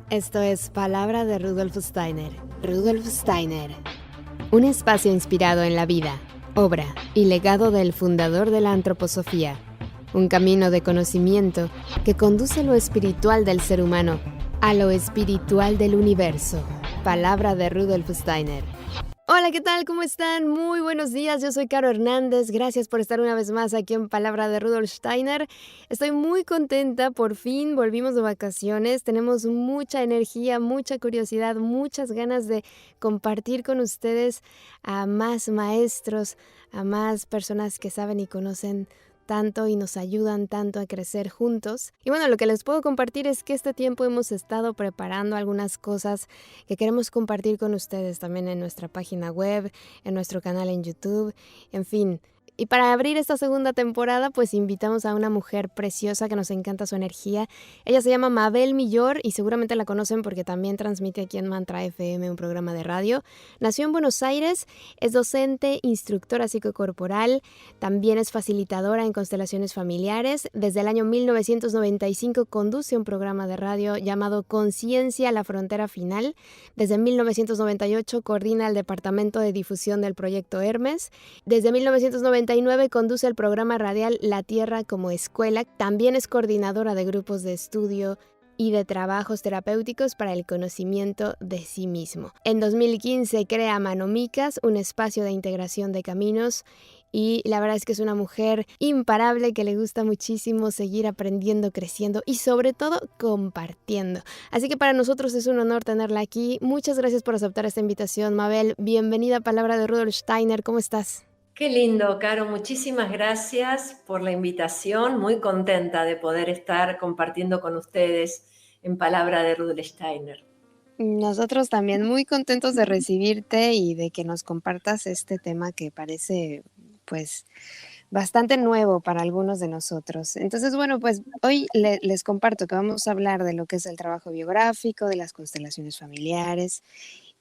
Esto es Palabra de Rudolf Steiner. Rudolf Steiner. Un espacio inspirado en la vida, obra y legado del fundador de la antroposofía. Un camino de conocimiento que conduce lo espiritual del ser humano a lo espiritual del universo. Palabra de Rudolf Steiner. Hola, ¿qué tal? ¿Cómo están? Muy buenos días, yo soy Caro Hernández, gracias por estar una vez más aquí en Palabra de Rudolf Steiner. Estoy muy contenta, por fin volvimos de vacaciones, tenemos mucha energía, mucha curiosidad, muchas ganas de compartir con ustedes a más maestros, a más personas que saben y conocen tanto y nos ayudan tanto a crecer juntos. Y bueno, lo que les puedo compartir es que este tiempo hemos estado preparando algunas cosas que queremos compartir con ustedes también en nuestra página web, en nuestro canal en YouTube, en fin. Y para abrir esta segunda temporada, pues invitamos a una mujer preciosa que nos encanta su energía. Ella se llama Mabel Millor y seguramente la conocen porque también transmite aquí en Mantra FM, un programa de radio. Nació en Buenos Aires, es docente, instructora psicocorporal, también es facilitadora en constelaciones familiares. Desde el año 1995 conduce un programa de radio llamado Conciencia, la frontera final. Desde 1998 coordina el departamento de difusión del proyecto Hermes. Desde 1999 conduce el programa radial La Tierra como Escuela. También es coordinadora de grupos de estudio y de trabajos terapéuticos para el conocimiento de sí mismo. En 2015 crea Manomicas, un espacio de integración de caminos, y la verdad es que es una mujer imparable que le gusta muchísimo seguir aprendiendo, creciendo y sobre todo compartiendo. Así que para nosotros es un honor tenerla aquí. Muchas gracias por aceptar esta invitación, Mabel. Bienvenida a Palabra de Rudolf Steiner. ¿Cómo estás? Qué lindo, Caro. Muchísimas gracias por la invitación. Muy contenta de poder estar compartiendo con ustedes en Palabra de Rudolf Steiner. Nosotros también muy contentos de recibirte y de que nos compartas este tema que parece, pues, bastante nuevo para algunos de nosotros. Entonces, bueno, pues hoy les comparto que vamos a hablar de lo que es el trabajo biográfico, de las constelaciones familiares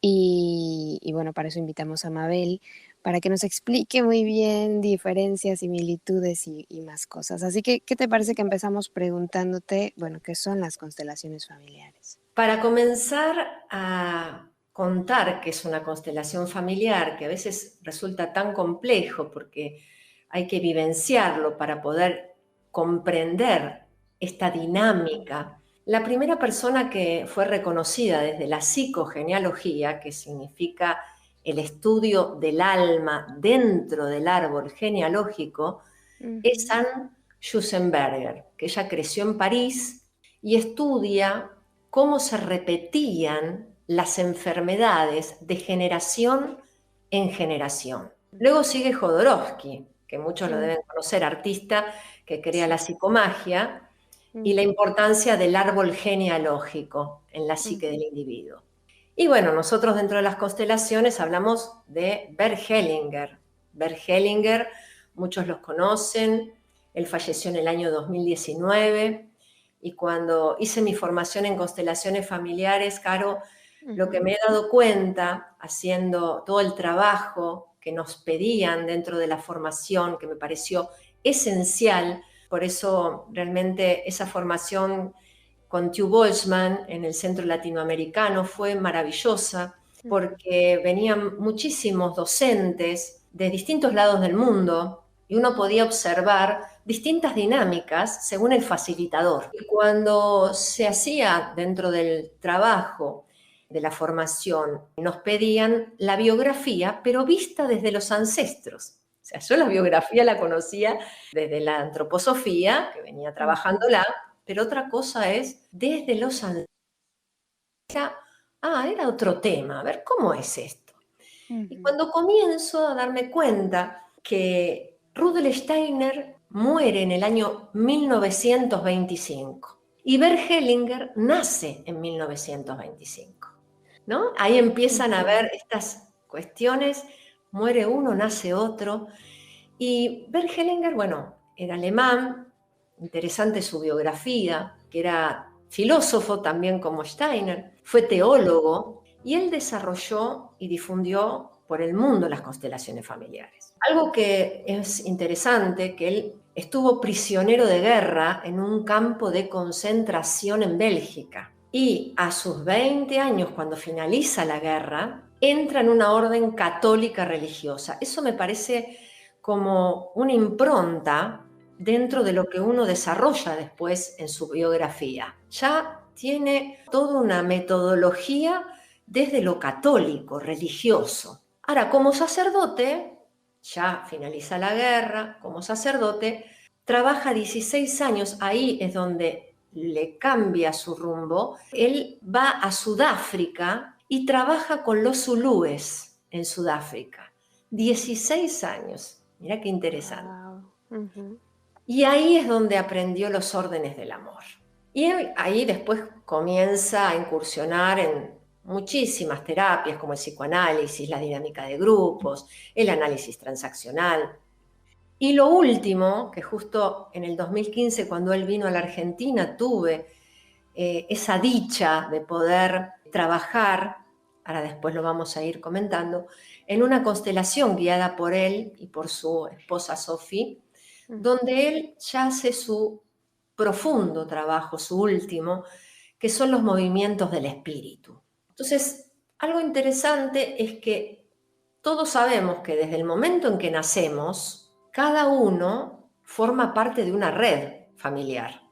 y bueno, para eso invitamos a Mabel para que nos explique muy bien diferencias, similitudes y más cosas. Así que, ¿qué te parece que empezamos preguntándote, bueno, qué son las constelaciones familiares? Para comenzar a contar qué es una constelación familiar, que a veces resulta tan complejo porque hay que vivenciarlo para poder comprender esta dinámica. La primera persona que fue reconocida desde la psicogenealogía, que significa el estudio del alma dentro del árbol genealógico, es Anne Schussenberger, que ella creció en París y estudia cómo se repetían las enfermedades de generación en generación. Luego sigue Jodorowsky, que muchos lo deben conocer, artista que crea la psicomagia, y la importancia del árbol genealógico en la psique del individuo. Y bueno, nosotros dentro de las constelaciones hablamos de Bert Hellinger. Bert Hellinger, muchos los conocen, él falleció en el año 2019, y cuando hice mi formación en constelaciones familiares, Caro, lo que me he dado cuenta haciendo todo el trabajo que nos pedían dentro de la formación, que me pareció esencial, por eso realmente esa formación con Tiu Boltzmann en el Centro Latinoamericano fue maravillosa, porque venían muchísimos docentes de distintos lados del mundo y uno podía observar distintas dinámicas según el facilitador. Y cuando se hacía dentro del trabajo de la formación, nos pedían la biografía, pero vista desde los ancestros. O sea, yo la biografía la conocía desde la antroposofía, que venía trabajándola, pero otra cosa es desde los ancestros. Era otro tema, a ver, ¿cómo es esto? Y cuando comienzo a darme cuenta que Rudolf Steiner muere en el año 1925 y Bert Hellinger nace en 1925, ¿no? Ahí empiezan a ver estas cuestiones, muere uno, nace otro. Y Bert Hellinger, bueno, era alemán, interesante su biografía, que era filósofo también como Steiner, fue teólogo, y él desarrolló y difundió por el mundo las constelaciones familiares. Algo que es interesante, que él estuvo prisionero de guerra en un campo de concentración en Bélgica. y a sus 20 años, cuando finaliza la guerra, entra en una orden católica religiosa. Eso me parece como una impronta dentro de lo que uno desarrolla después en su biografía. Ya tiene toda una metodología desde lo católico, religioso. Ahora, como sacerdote, ya finaliza la guerra, como sacerdote, trabaja 16 años, ahí es donde le cambia su rumbo. Él va a Sudáfrica y trabaja con los zulúes en Sudáfrica. 16 años, mira qué interesante. Wow. Y ahí es donde aprendió los órdenes del amor. Y ahí después comienza a incursionar en muchísimas terapias como el psicoanálisis, la dinámica de grupos, el análisis transaccional. Y lo último, que justo en el 2015, cuando él vino a la Argentina, tuve esa dicha de poder trabajar, ahora después lo vamos a ir comentando, en una constelación guiada por él y por su esposa Sophie, donde él ya hace su profundo trabajo, su último, que son los movimientos del espíritu. Entonces, algo interesante es que todos sabemos que desde el momento en que nacemos, cada uno forma parte de una red familiar.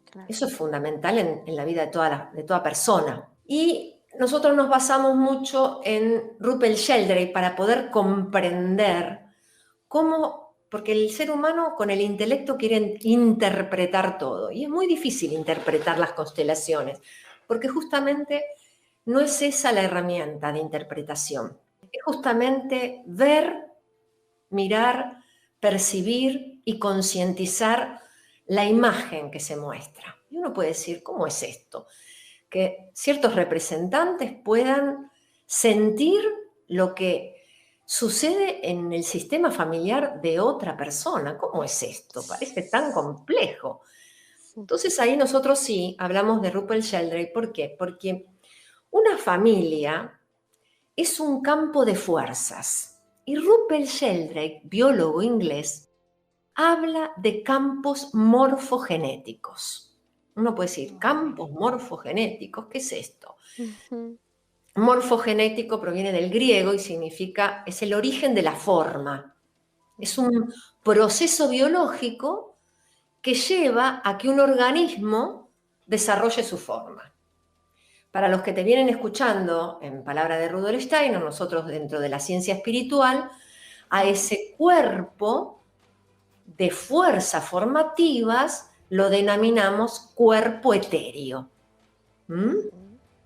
Claro. Eso es fundamental en la vida de toda persona. Y nosotros nos basamos mucho en Russell Sheldrake para poder comprender cómo, porque el ser humano con el intelecto quiere interpretar todo, y es muy difícil interpretar las constelaciones, porque justamente no es esa la herramienta de interpretación. Es justamente ver, mirar, percibir y concientizar la imagen que se muestra. Y uno puede decir, ¿cómo es esto? Que ciertos representantes puedan sentir lo que sucede en el sistema familiar de otra persona. ¿Cómo es esto? Parece tan complejo. Entonces ahí nosotros sí hablamos de Russell Sheldrake. ¿Por qué? Porque una familia es un campo de fuerzas. Y Russell Sheldrake, biólogo inglés, habla de campos morfogenéticos. Uno puede decir, campos morfogenéticos, ¿qué es esto? Morfogenético proviene del griego y significa, es el origen de la forma. Es un proceso biológico que lleva a que un organismo desarrolle su forma. Para los que te vienen escuchando, en palabra de Rudolf Steiner, nosotros dentro de la ciencia espiritual, a ese cuerpo de fuerzas formativas lo denominamos cuerpo etéreo.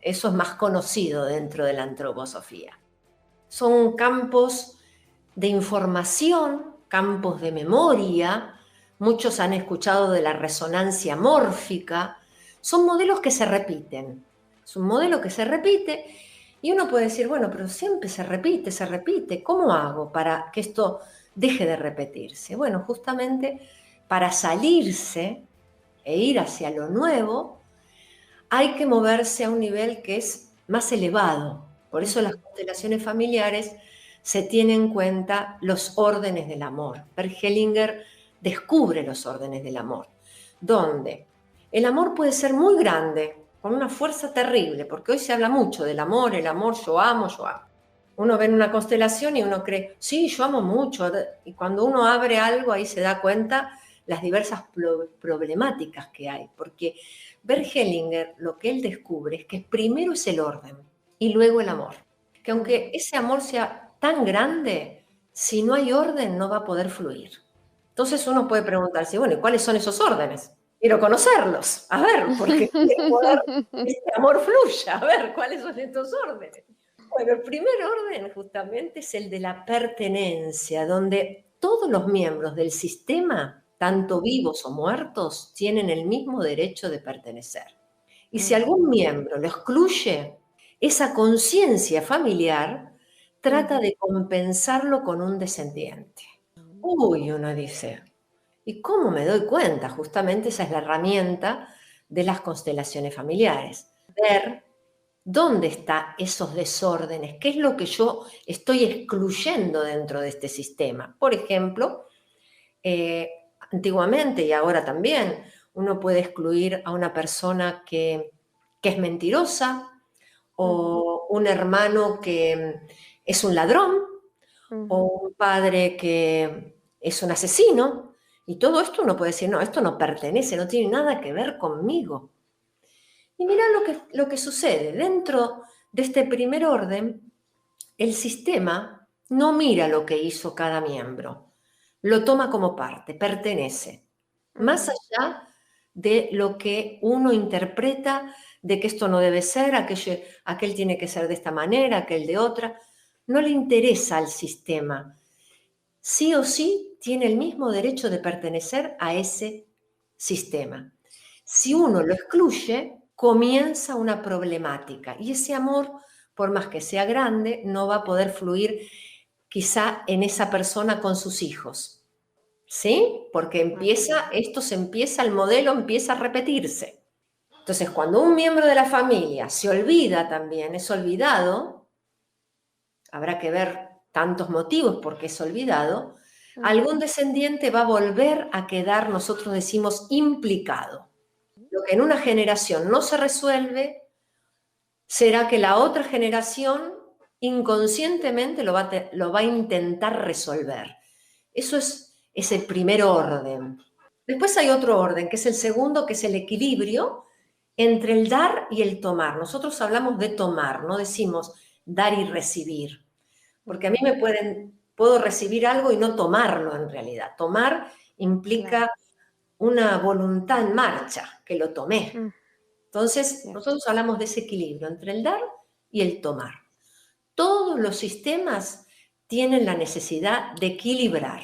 Eso es más conocido dentro de la antroposofía. Son campos de información, campos de memoria. Muchos han escuchado de la resonancia mórfica. Son modelos que se repiten. Es un modelo que se repite y uno puede decir, bueno, pero siempre se repite, se repite. ¿Cómo hago para que esto deje de repetirse? Bueno, justamente para salirse e ir hacia lo nuevo, hay que moverse a un nivel que es más elevado. Por eso las constelaciones familiares se tienen en cuenta los órdenes del amor. Bert Hellinger descubre los órdenes del amor, donde el amor puede ser muy grande, con una fuerza terrible, porque hoy se habla mucho del amor, el amor, yo amo, yo amo. Uno ve en una constelación y uno cree, sí, yo amo mucho, y cuando uno abre algo ahí se da cuenta las diversas problemáticas que hay, porque Bert Hellinger lo que él descubre es que primero es el orden y luego el amor. Que aunque ese amor sea tan grande, si no hay orden no va a poder fluir. Entonces uno puede preguntarse, bueno, ¿y cuáles son esos órdenes? Quiero conocerlos, a ver, porque quiero poder que este amor fluya, a ver, ¿cuáles son estos órdenes? Bueno, el primer orden justamente es el de la pertenencia, donde todos los miembros del sistema, tanto vivos o muertos, tienen el mismo derecho de pertenecer. Y si algún miembro lo excluye, esa conciencia familiar trata de compensarlo con un descendiente. Uy, uno dice, ¿y cómo me doy cuenta? Justamente esa es la herramienta de las constelaciones familiares. Ver dónde están esos desórdenes, qué es lo que yo estoy excluyendo dentro de este sistema. Por ejemplo, antiguamente y ahora también, uno puede excluir a una persona que que es mentirosa, o un hermano que es un ladrón, o un padre que es un asesino, y todo esto uno puede decir, no, esto no pertenece, no tiene nada que ver conmigo. Y mirá lo que sucede. Dentro de este primer orden, el sistema no mira lo que hizo cada miembro, lo toma como parte, pertenece. Más allá de lo que uno interpreta de que esto no debe ser, aquel tiene que ser de esta manera, aquel de otra, no le interesa al sistema. Sí o sí tiene el mismo derecho de pertenecer a ese sistema. Si uno lo excluye, comienza una problemática y ese amor, por más que sea grande, no va a poder fluir quizá en esa persona con sus hijos. ¿Sí? Porque el modelo empieza a repetirse. Entonces, cuando un miembro de la familia se olvida también, es olvidado, habrá que ver tantos motivos por qué es olvidado, algún descendiente va a volver a quedar, nosotros decimos, implicado. Lo que en una generación no se resuelve, será que la otra generación inconscientemente lo va a intentar resolver. Eso es ese primer orden. Después hay otro orden, que es el segundo, que es el equilibrio entre el dar y el tomar. Nosotros hablamos de tomar, no decimos dar y recibir. Porque a mí puedo recibir algo y no tomarlo en realidad. Tomar implica una voluntad en marcha, que lo tomé. Entonces, nosotros hablamos de ese equilibrio entre el dar y el tomar. Todos los sistemas tienen la necesidad de equilibrar.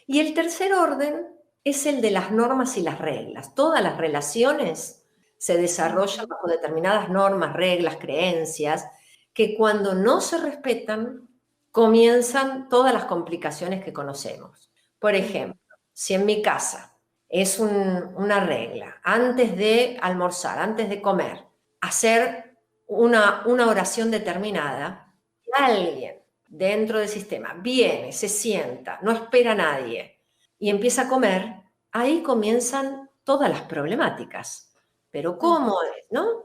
Y el tercer orden es el de las normas y las reglas. Todas las relaciones se desarrollan bajo determinadas normas, reglas, creencias, que cuando no se respetan, comienzan todas las complicaciones que conocemos. Por ejemplo, si en mi casa es una regla, antes de almorzar, antes de comer, hacer una oración determinada, y alguien dentro del sistema viene, se sienta, no espera a nadie y empieza a comer, ahí comienzan todas las problemáticas. Pero ¿cómo es, no?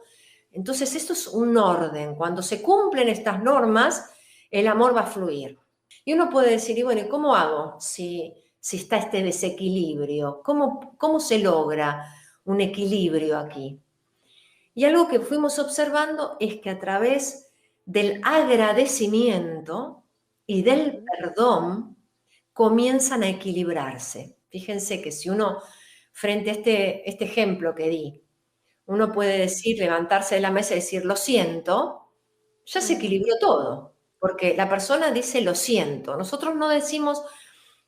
Entonces esto es un orden. Cuando se cumplen estas normas, el amor va a fluir. Y uno puede decir, y bueno, ¿y cómo hago si está este desequilibrio? ¿Cómo se logra un equilibrio aquí? Y algo que fuimos observando es que a través del agradecimiento y del perdón comienzan a equilibrarse. Fíjense que si uno, frente a este ejemplo que di, uno puede decir, levantarse de la mesa y decir, lo siento, ya se equilibró todo, porque la persona dice, lo siento. Nosotros no decimos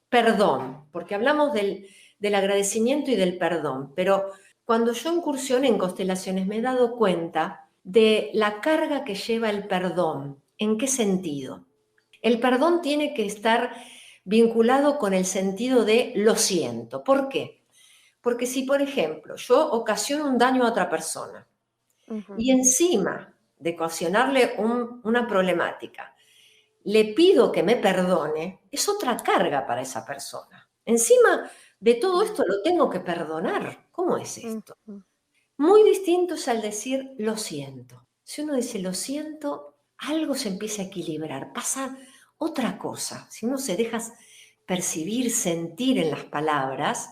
perdón, porque hablamos del agradecimiento y del perdón, pero cuando yo incursioné en constelaciones me he dado cuenta de la carga que lleva el perdón. ¿En qué sentido? El perdón tiene que estar vinculado con el sentido de lo siento. ¿Por qué? Porque si, por ejemplo, yo ocasiono un daño a otra persona y encima de ocasionarle una problemática, le pido que me perdone, es otra carga para esa persona. Encima de todo esto lo tengo que perdonar. ¿Cómo es esto? Muy distinto es al decir lo siento. Si uno dice lo siento, algo se empieza a equilibrar, pasa otra cosa. Si uno se deja percibir, sentir en las palabras,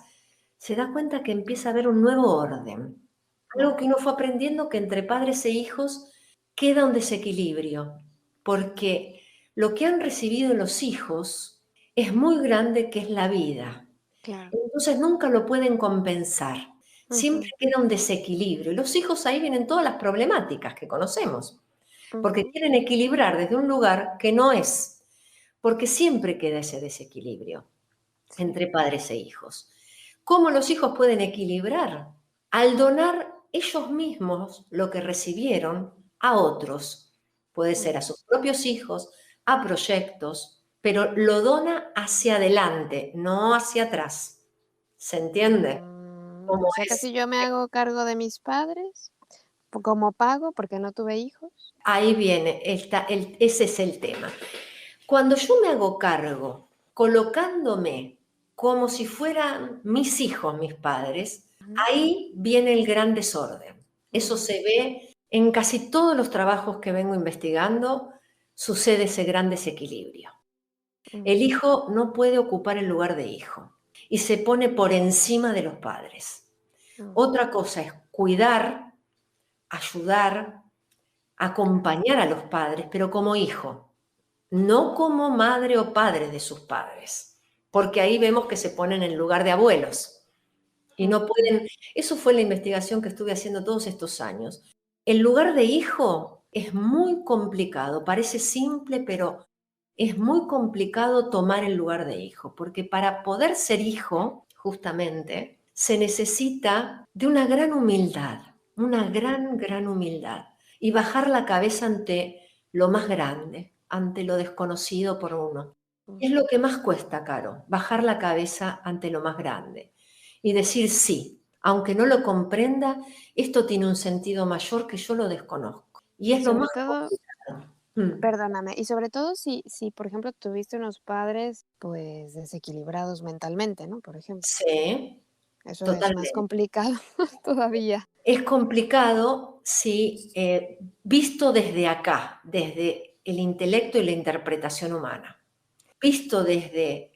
se da cuenta que empieza a haber un nuevo orden. Algo que uno fue aprendiendo, que entre padres e hijos queda un desequilibrio, porque lo que han recibido los hijos es muy grande, que es la vida. Claro. Entonces nunca lo pueden compensar. Siempre queda un desequilibrio. Y los hijos, ahí vienen todas las problemáticas que conocemos, porque quieren equilibrar desde un lugar que no es, porque siempre queda ese desequilibrio entre padres e hijos. ¿Cómo los hijos pueden equilibrar? Al donar ellos mismos lo que recibieron a otros. Puede ser a sus propios hijos, a proyectos, pero lo dona hacia adelante, no hacia atrás. ¿Se entiende? ¿Cómo O sea que es? si yo me hago cargo de mis padres, ¿cómo pago? Porque no tuve hijos. Ahí viene, ese es el tema. Cuando yo me hago cargo, colocándome como si fueran mis hijos, mis padres, ahí viene el gran desorden. Eso se ve En casi todos los trabajos que vengo investigando sucede ese gran desequilibrio. El hijo no puede ocupar el lugar de hijo y se pone por encima de los padres. Otra cosa es cuidar, ayudar, acompañar a los padres, pero como hijo, no como madre o padre de sus padres, porque ahí vemos que se ponen en lugar de abuelos y no pueden. Eso fue la investigación que estuve haciendo todos estos años. El lugar de hijo es muy complicado, parece simple, pero es muy complicado tomar el lugar de hijo, porque para poder ser hijo, justamente, se necesita de una gran humildad, una gran humildad, y bajar la cabeza ante lo más grande, ante lo desconocido por uno. Es lo que más cuesta, Caro, bajar la cabeza ante lo más grande y decir sí, aunque no lo comprenda, esto tiene un sentido mayor que yo lo desconozco. Y es lo Sobre más todo, complicado. perdóname, y sobre todo si, por ejemplo, tuviste unos padres, pues, desequilibrados mentalmente, ¿no? Por ejemplo, Sí, eso es más totalmente. complicado todavía. Es complicado si visto desde acá, desde el intelecto y la interpretación humana, visto desde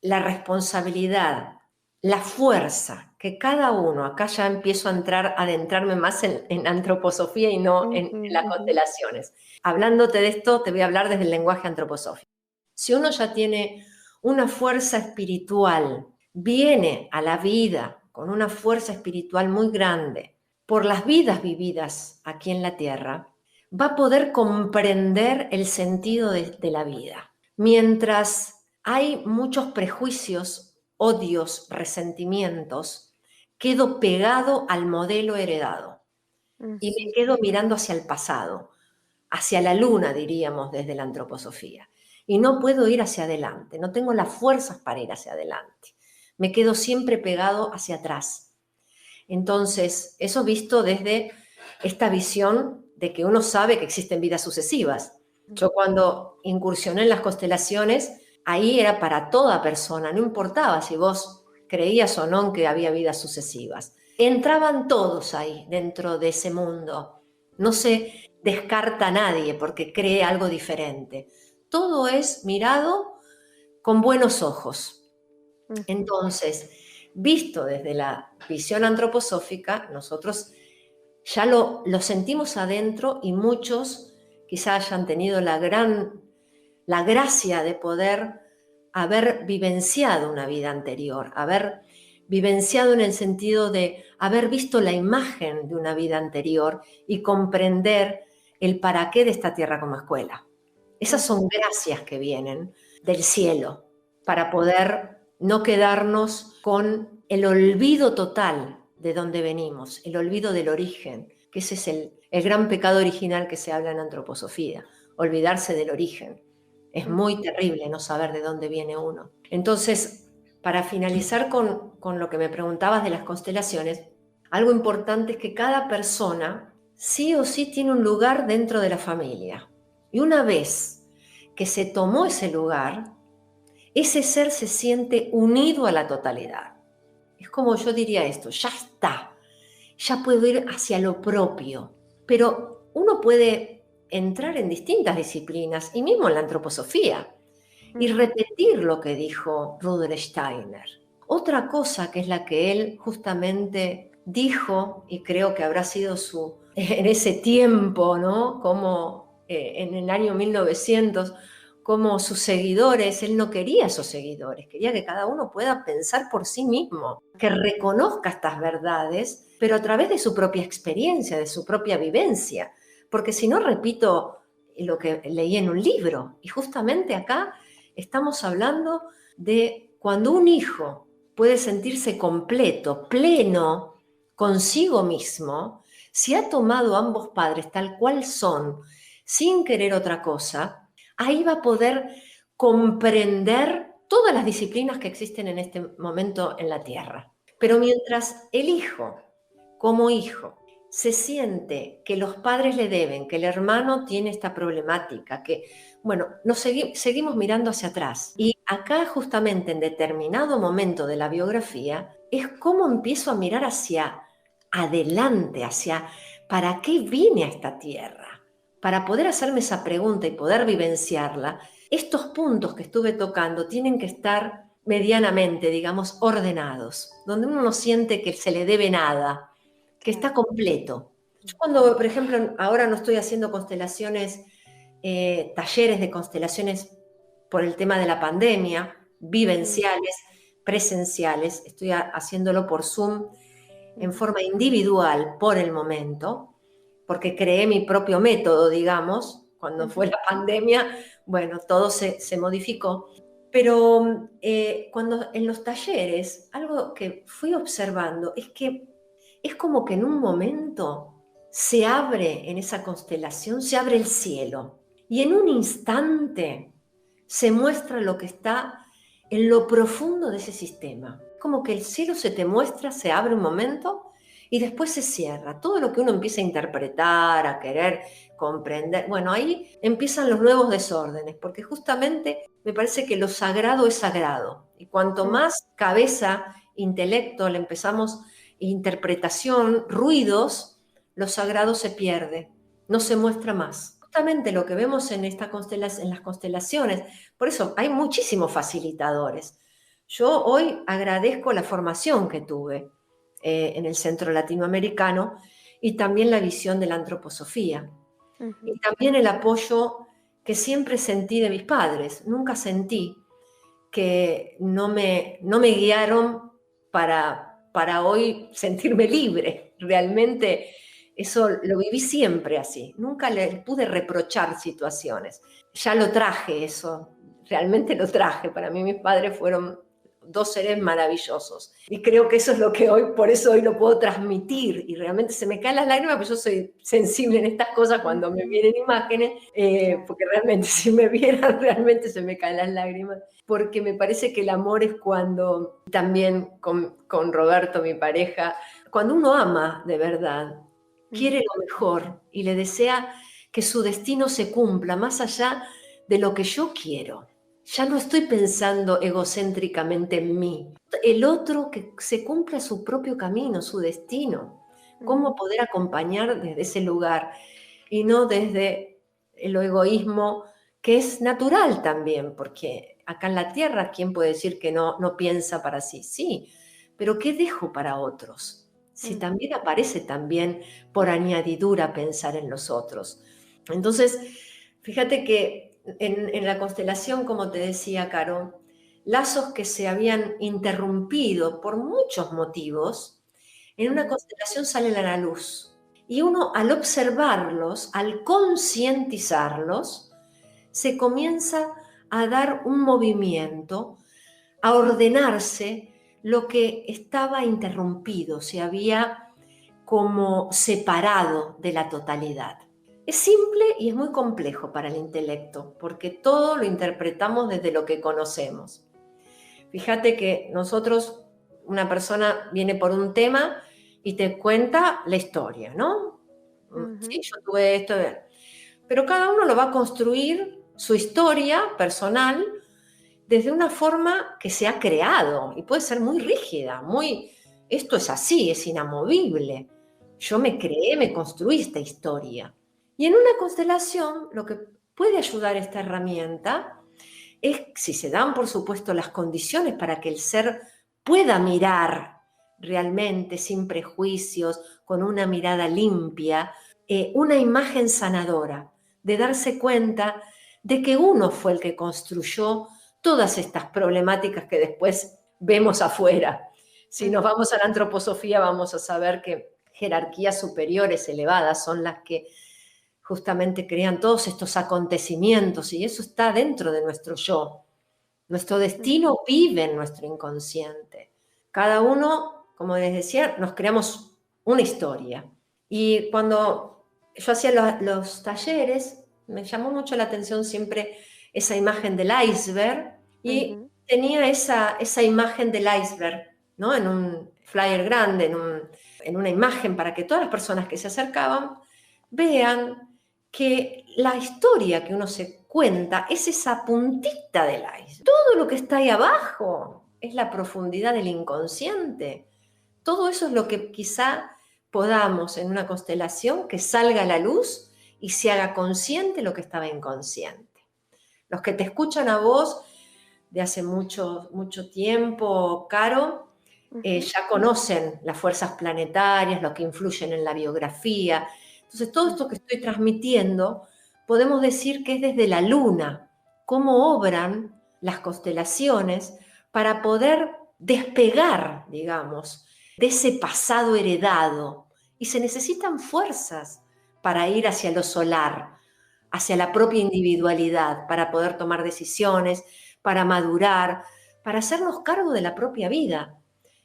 la responsabilidad, la fuerza que cada uno, acá ya empiezo a adentrarme más en antroposofía y no en Ujú, las ujú. constelaciones. Hablándote de esto, te voy a hablar desde el lenguaje antroposófico. Si uno ya tiene una fuerza espiritual, viene a la vida con una fuerza espiritual muy grande, por las vidas vividas aquí en la Tierra, va a poder comprender el sentido de la vida. Mientras hay muchos prejuicios, odios, resentimientos, quedo pegado al modelo heredado y me Ujú. quedo mirando hacia el pasado, hacia la luna, diríamos, desde la antroposofía. Y no puedo ir hacia adelante, no tengo las fuerzas para ir hacia adelante. Me quedo siempre pegado hacia atrás. Entonces, eso visto desde esta visión de que uno sabe que existen vidas sucesivas. Yo cuando incursioné en las constelaciones, ahí era para toda persona, no importaba si vos creías o no en que había vidas sucesivas. Entraban todos ahí, dentro de ese mundo. No se descarta a nadie porque cree algo diferente. Todo es mirado con buenos ojos. Ujú. Entonces, visto desde la visión antroposófica, nosotros ya lo sentimos adentro y muchos quizá hayan tenido la gracia de poder haber vivenciado una vida anterior, haber vivenciado en el sentido de haber visto la imagen de una vida anterior y comprender el para qué de esta tierra como escuela. Esas son gracias que vienen del cielo para poder no quedarnos con el olvido total de dónde venimos, el olvido del origen, que ese es el gran pecado original que se habla en antroposofía, olvidarse del origen. Es muy terrible no saber de dónde viene uno. Entonces, para finalizar con lo que me preguntabas de las constelaciones, algo importante es que cada persona sí o sí tiene un lugar dentro de la familia. Y una vez que se tomó ese lugar, ese ser se siente unido a la totalidad. Es como yo diría esto, ya está, ya puedo ir hacia lo propio. Pero uno puede entrar en distintas disciplinas, y mismo en la antroposofía, y repetir lo que dijo Rudolf Steiner. Otra cosa que es la que él justamente dijo, y creo que habrá sido en ese tiempo, ¿no? Como en el año 1900, como sus seguidores, él no quería esos seguidores, quería que cada uno pueda pensar por sí mismo, que reconozca estas verdades, pero a través de su propia experiencia, de su propia vivencia, porque si no, repito lo que leí en un libro, y justamente acá estamos hablando de cuando un hijo puede sentirse completo, pleno consigo mismo, si ha tomado a ambos padres tal cual son, sin querer otra cosa, ahí va a poder comprender todas las disciplinas que existen en este momento en la Tierra. Pero mientras el hijo, como hijo, se siente que los padres le deben, que el hermano tiene esta problemática, que, bueno, seguimos mirando hacia atrás. Y acá justamente en determinado momento de la biografía es cómo empiezo a mirar hacia adelante, hacia ¿para qué vine a esta tierra? Para poder hacerme esa pregunta y poder vivenciarla, estos puntos que estuve tocando tienen que estar medianamente, digamos, ordenados, donde uno no siente que se le debe nada, que está completo. Yo cuando, por ejemplo, ahora no estoy haciendo constelaciones, talleres de constelaciones por el tema de la pandemia, vivenciales, presenciales, estoy haciéndolo por Zoom en forma individual por el momento, porque creé mi propio método, digamos, cuando fue la pandemia, bueno, todo se modificó. Pero cuando en los talleres, algo que fui observando es que es como que en un momento se abre en esa constelación, se abre el cielo y en un instante se muestra lo que está en lo profundo de ese sistema. Como que el cielo se te muestra, se abre un momento y después se cierra. Todo lo que uno empieza a interpretar, a querer comprender, bueno, ahí empiezan los nuevos desórdenes, porque justamente me parece que lo sagrado es sagrado. Y cuanto más cabeza, intelecto le empezamos, interpretación, ruidos, lo sagrado se pierde, no se muestra más. Justamente lo que vemos en las constelaciones, por eso hay muchísimos facilitadores. Yo hoy agradezco la formación que tuve en el Centro Latinoamericano y también la visión de la antroposofía. Y también el apoyo que siempre sentí de mis padres. Nunca sentí que no me guiaron para hoy sentirme libre. Realmente eso lo viví siempre así. Nunca les pude reprochar situaciones. Ya lo traje eso, realmente lo traje. Para mí mis padres fueron dos seres maravillosos. Y creo que eso es lo que hoy, por eso hoy lo puedo transmitir. Y realmente se me caen las lágrimas, porque yo soy sensible en estas cosas cuando me vienen imágenes, porque realmente si me vieran, realmente se me caen las lágrimas. Porque me parece que el amor es cuando, también con Roberto, mi pareja, cuando uno ama de verdad, quiere lo mejor y le desea que su destino se cumpla más allá de lo que yo quiero. Ya no estoy pensando egocéntricamente en mí. El otro, que se cumpla su propio camino, su destino. Cómo poder acompañar desde ese lugar y no desde el egoísmo, que es natural también, porque acá en la tierra, ¿quién puede decir que no piensa para sí? Sí, pero ¿qué dejo para otros? Si también aparece también por añadidura pensar en los otros. Entonces, fíjate que en la constelación, como te decía, Caro, lazos que se habían interrumpido por muchos motivos, en una constelación salen a la luz. Y uno, al observarlos, al concientizarlos, se comienza a dar un movimiento, a ordenarse lo que estaba interrumpido, se había como separado de la totalidad. Es simple y es muy complejo para el intelecto, porque todo lo interpretamos desde lo que conocemos. Fíjate que nosotros, una persona viene por un tema y te cuenta la historia, ¿no? Sí, yo tuve esto, pero cada uno lo va a construir su historia personal desde una forma que se ha creado y puede ser muy rígida, esto es así, es inamovible. Yo me creé, me construí esta historia. Y en una constelación, lo que puede ayudar esta herramienta es, si se dan, por supuesto, las condiciones para que el ser pueda mirar realmente sin prejuicios, con una mirada limpia, una imagen sanadora, de darse cuenta de que uno fue el que construyó todas estas problemáticas que después vemos afuera. Si nos vamos a la antroposofía, vamos a saber que jerarquías superiores, elevadas, son las que justamente crean todos estos acontecimientos, y eso está dentro de nuestro yo. Nuestro destino vive en nuestro inconsciente. Cada uno, como les decía, nos creamos una historia. Y cuando yo hacía los talleres, me llamó mucho la atención siempre esa imagen del iceberg, y tenía esa imagen del iceberg, ¿no? En un flyer grande, en una imagen, para que todas las personas que se acercaban vean que la historia que uno se cuenta es esa puntita del iceberg. Todo lo que está ahí abajo es la profundidad del inconsciente. Todo eso es lo que quizá podamos en una constelación que salga a la luz y se haga consciente lo que estaba inconsciente. Los que te escuchan a vos de hace mucho, mucho tiempo, Caro, ya conocen las fuerzas planetarias, lo que influyen en la biografía. Entonces, todo esto que estoy transmitiendo, podemos decir que es desde la luna, cómo obran las constelaciones para poder despegar, digamos, de ese pasado heredado. Y se necesitan fuerzas para ir hacia lo solar, hacia la propia individualidad, para poder tomar decisiones, para madurar, para hacernos cargo de la propia vida.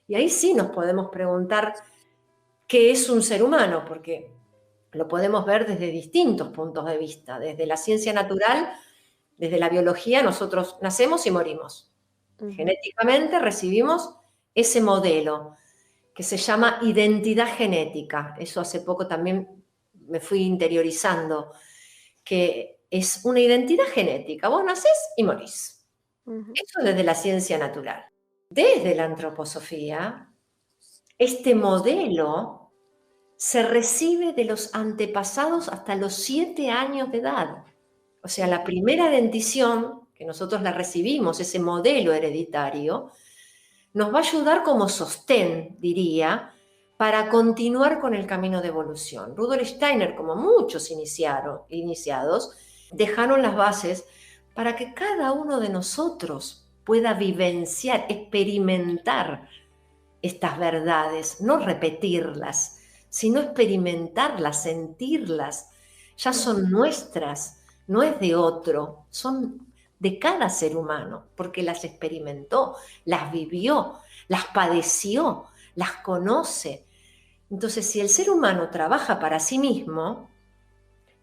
Y ahí sí nos podemos preguntar qué es un ser humano, porque lo podemos ver desde distintos puntos de vista. Desde la ciencia natural, desde la biología, nosotros nacemos y morimos. Genéticamente recibimos ese modelo que se llama identidad genética. Eso hace poco también me fui interiorizando, que es una identidad genética. Vos nacés y morís. Eso desde la ciencia natural. Desde la antroposofía, este modelo se recibe de los antepasados hasta los 7 años de edad. O sea, la primera dentición, que nosotros la recibimos, ese modelo hereditario, nos va a ayudar como sostén, diría, para continuar con el camino de evolución. Rudolf Steiner, como muchos iniciados, dejaron las bases para que cada uno de nosotros pueda vivenciar, experimentar estas verdades, no repetirlas, sino experimentarlas, sentirlas. Ya son nuestras, no es de otro, son de cada ser humano, porque las experimentó, las vivió, las padeció, las conoce. Entonces, si el ser humano trabaja para sí mismo,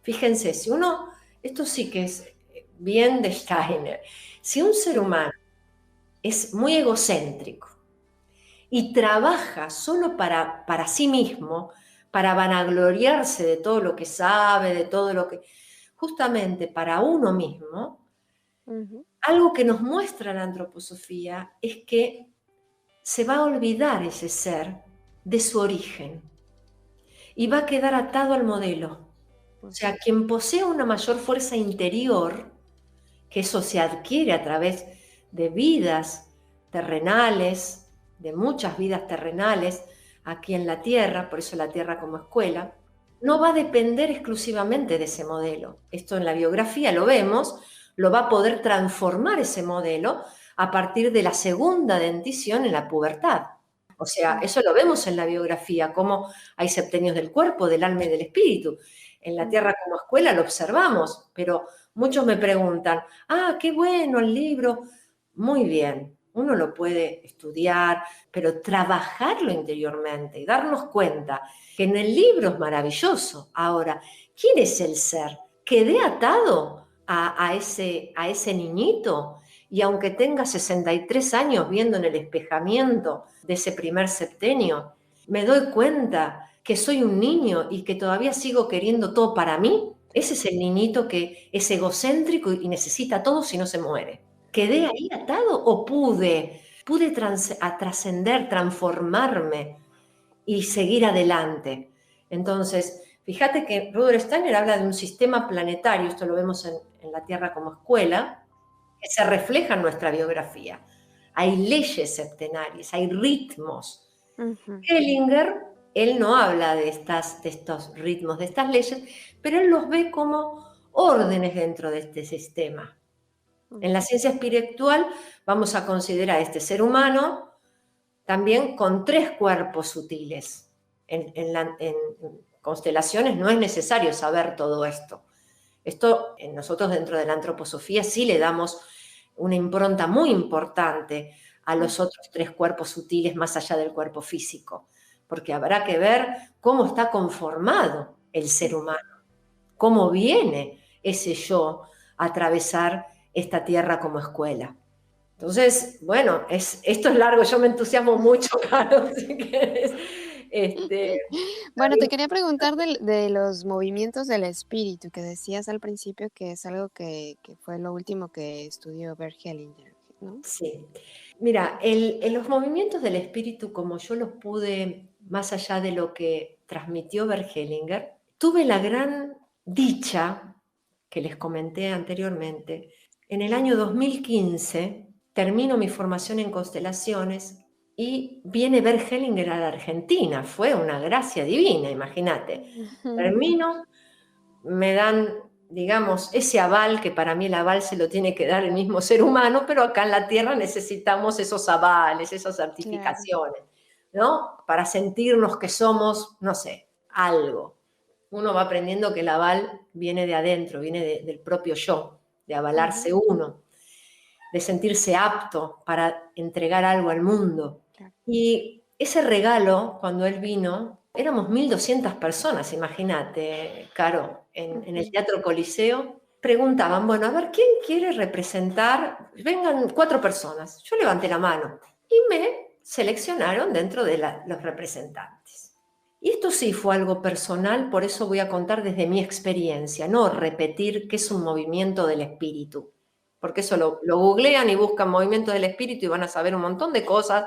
fíjense, si uno, esto sí que es bien de Steiner, si un ser humano es muy egocéntrico y trabaja solo para sí mismo, para vanagloriarse de todo lo que sabe, de todo lo que, justamente para uno mismo, algo que nos muestra la antroposofía es que se va a olvidar ese ser de su origen y va a quedar atado al modelo. O sea, quien posee una mayor fuerza interior, que eso se adquiere a través de vidas terrenales, de muchas vidas terrenales aquí en la Tierra, por eso la Tierra como escuela, no va a depender exclusivamente de ese modelo. Esto en la biografía lo vemos, lo va a poder transformar ese modelo a partir de la segunda dentición en la pubertad. O sea, eso lo vemos en la biografía, cómo hay septenios del cuerpo, del alma y del espíritu. En la Tierra como escuela lo observamos, pero muchos me preguntan, qué bueno el libro. Muy bien, uno lo puede estudiar, pero trabajarlo interiormente y darnos cuenta que en el libro es maravilloso. Ahora, ¿quién es el ser? ¿Quedé atado a ese niñito? Y aunque tenga 63 años viendo en el espejamiento de ese primer septenio, me doy cuenta que soy un niño y que todavía sigo queriendo todo para mí. Ese es el niñito que es egocéntrico y necesita todo si no se muere. ¿Quedé ahí atado o pude trascender, transformarme y seguir adelante? Entonces, fíjate que Rudolf Steiner habla de un sistema planetario, esto lo vemos en la Tierra como escuela, que se refleja en nuestra biografía. Hay leyes septenarias, hay ritmos. Hellinger, él no habla de estos ritmos, de estas leyes, pero él los ve como órdenes dentro de este sistema. En la ciencia espiritual vamos a considerar a este ser humano también con 3 cuerpos sutiles. En constelaciones no es necesario saber todo esto. Esto nosotros dentro de la antroposofía sí le damos una impronta muy importante a los otros 3 cuerpos sutiles más allá del cuerpo físico, porque habrá que ver cómo está conformado el ser humano, cómo viene ese yo a atravesar esta tierra como escuela. Entonces, bueno, esto es largo, yo me entusiasmo mucho, Caro, si quieres. Bueno, te quería preguntar de los movimientos del espíritu que decías al principio que es algo que fue lo último que estudió Bert Hellinger, ¿no? Sí. Mira, los movimientos del espíritu, como yo los pude, más allá de lo que transmitió Bert Hellinger, tuve la gran dicha, que les comenté anteriormente, en el año 2015 termino mi formación en constelaciones y viene Bert Hellinger a la Argentina. Fue una gracia divina, imagínate. Termino, me dan, digamos, ese aval, que para mí el aval se lo tiene que dar el mismo ser humano, pero acá en la Tierra necesitamos esos avales, esas certificaciones, ¿no? Para sentirnos que somos, no sé, algo. Uno va aprendiendo que el aval viene de adentro, viene del propio yo, de avalarse uno, de sentirse apto para entregar algo al mundo. Y ese regalo, cuando él vino, éramos 1.200 personas, imagínate, Caro, en el Teatro Coliseo. Preguntaban, bueno, a ver, ¿quién quiere representar? Vengan 4 personas. Yo levanté la mano y me seleccionaron dentro de los representantes. Y esto sí fue algo personal, por eso voy a contar desde mi experiencia, no repetir qué es un movimiento del espíritu, porque eso lo googlean y buscan movimiento del espíritu y van a saber un montón de cosas,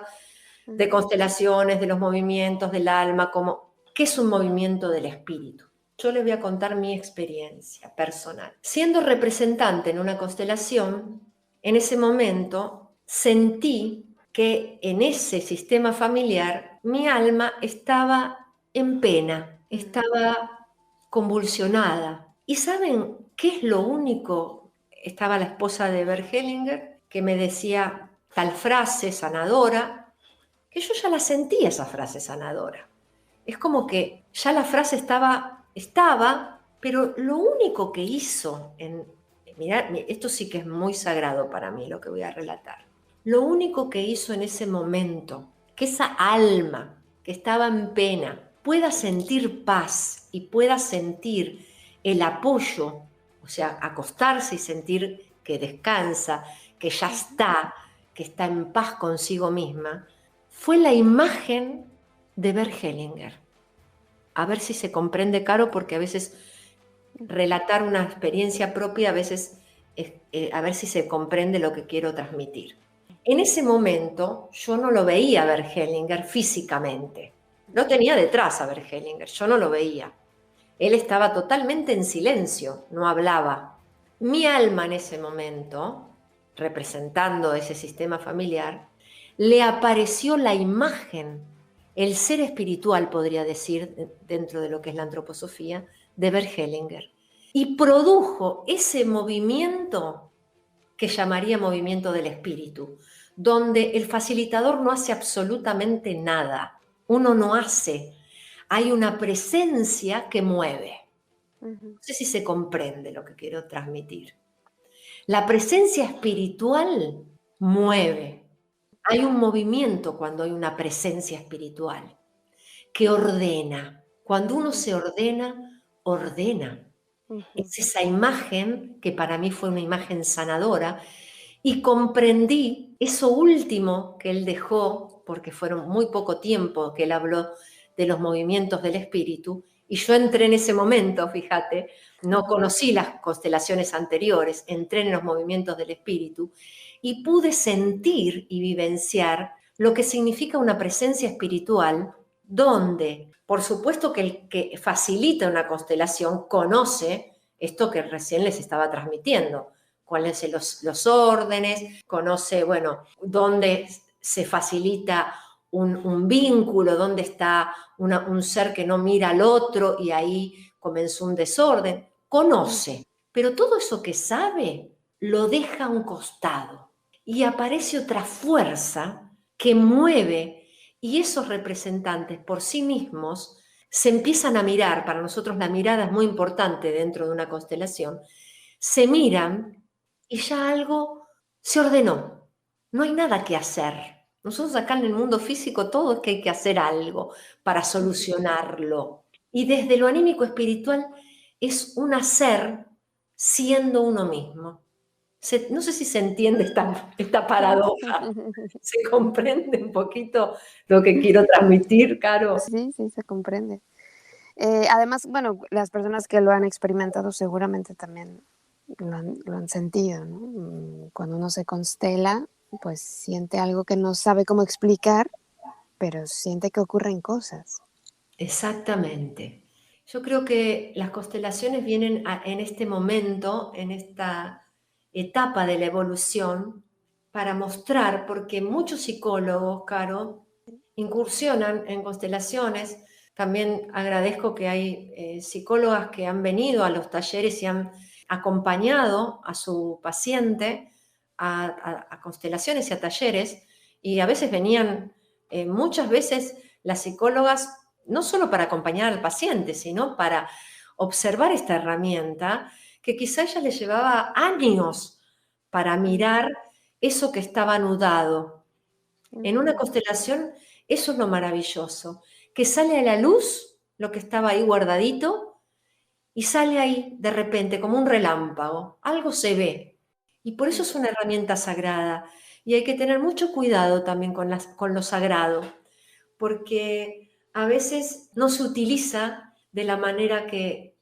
de constelaciones, de los movimientos del alma, como qué es un movimiento del espíritu. Yo les voy a contar mi experiencia personal. Siendo representante en una constelación, en ese momento sentí que en ese sistema familiar mi alma estaba en pena, estaba convulsionada. ¿Y saben qué es lo único? Estaba la esposa de Bert Hellinger, que me decía tal frase sanadora, que yo ya la sentía, esa frase sanadora. Es como que ya la frase estaba, pero lo único que hizo, mirá, esto sí que es muy sagrado para mí lo que voy a relatar, lo único que hizo en ese momento, que esa alma que estaba en pena pueda sentir paz y pueda sentir el apoyo, o sea, acostarse y sentir que descansa, que ya está, que está en paz consigo misma, fue la imagen de Bert Hellinger. A ver si se comprende, Caro, porque a veces relatar una experiencia propia, a veces a ver si se comprende lo que quiero transmitir. En ese momento yo no lo veía a Bert Hellinger físicamente. Lo tenía detrás a Bert Hellinger, yo no lo veía. Él estaba totalmente en silencio, no hablaba. Mi alma en ese momento, representando ese sistema familiar, le apareció la imagen, el ser espiritual, podría decir, dentro de lo que es la antroposofía, de Bert Hellinger. Y produjo ese movimiento que llamaría movimiento del espíritu, donde el facilitador no hace absolutamente nada. Uno no hace. Hay una presencia que mueve. No sé si se comprende lo que quiero transmitir. La presencia espiritual mueve. Hay un movimiento cuando hay una presencia espiritual que ordena. Cuando uno se ordena, ordena. Es esa imagen que para mí fue una imagen sanadora y comprendí eso último que él dejó, porque fueron muy poco tiempo que él habló de los movimientos del espíritu, y yo entré en ese momento, fíjate, no conocí las constelaciones anteriores, entré en los movimientos del espíritu y pude sentir y vivenciar lo que significa una presencia espiritual, donde, por supuesto que el que facilita una constelación conoce esto que recién les estaba transmitiendo, cuáles son los órdenes, conoce, bueno, dónde se facilita un vínculo, dónde está un ser que no mira al otro y ahí comenzó un desorden. Conoce, pero todo eso que sabe lo deja a un costado y aparece otra fuerza que mueve, y esos representantes por sí mismos se empiezan a mirar. Para nosotros la mirada es muy importante dentro de una constelación. Se miran y ya algo se ordenó. No hay nada que hacer. Nosotros acá en el mundo físico todo es que hay que hacer algo para solucionarlo. Y desde lo anímico espiritual es un hacer siendo uno mismo. No sé si se entiende esta paradoja. ¿Se comprende un poquito lo que quiero transmitir, Caro? Sí, sí, se comprende. Además, bueno, las personas que lo han experimentado seguramente también lo han sentido, ¿no? Cuando uno se constela, pues siente algo que no sabe cómo explicar, pero siente que ocurren cosas. Exactamente. Yo creo que las constelaciones vienen en este momento, en esta etapa de la evolución, para mostrar, porque muchos psicólogos, Caro, incursionan en constelaciones. También agradezco que hay psicólogas que han venido a los talleres y han acompañado a su paciente a constelaciones y a talleres, y a veces venían, muchas veces las psicólogas no solo para acompañar al paciente, sino para observar esta herramienta que quizá a ella le llevaba años para mirar eso que estaba anudado. En una constelación, eso es lo maravilloso, que sale a la luz lo que estaba ahí guardadito y sale ahí de repente como un relámpago, algo se ve. Y por eso es una herramienta sagrada. Y hay que tener mucho cuidado también con lo sagrado, porque a veces no se utiliza de la manera que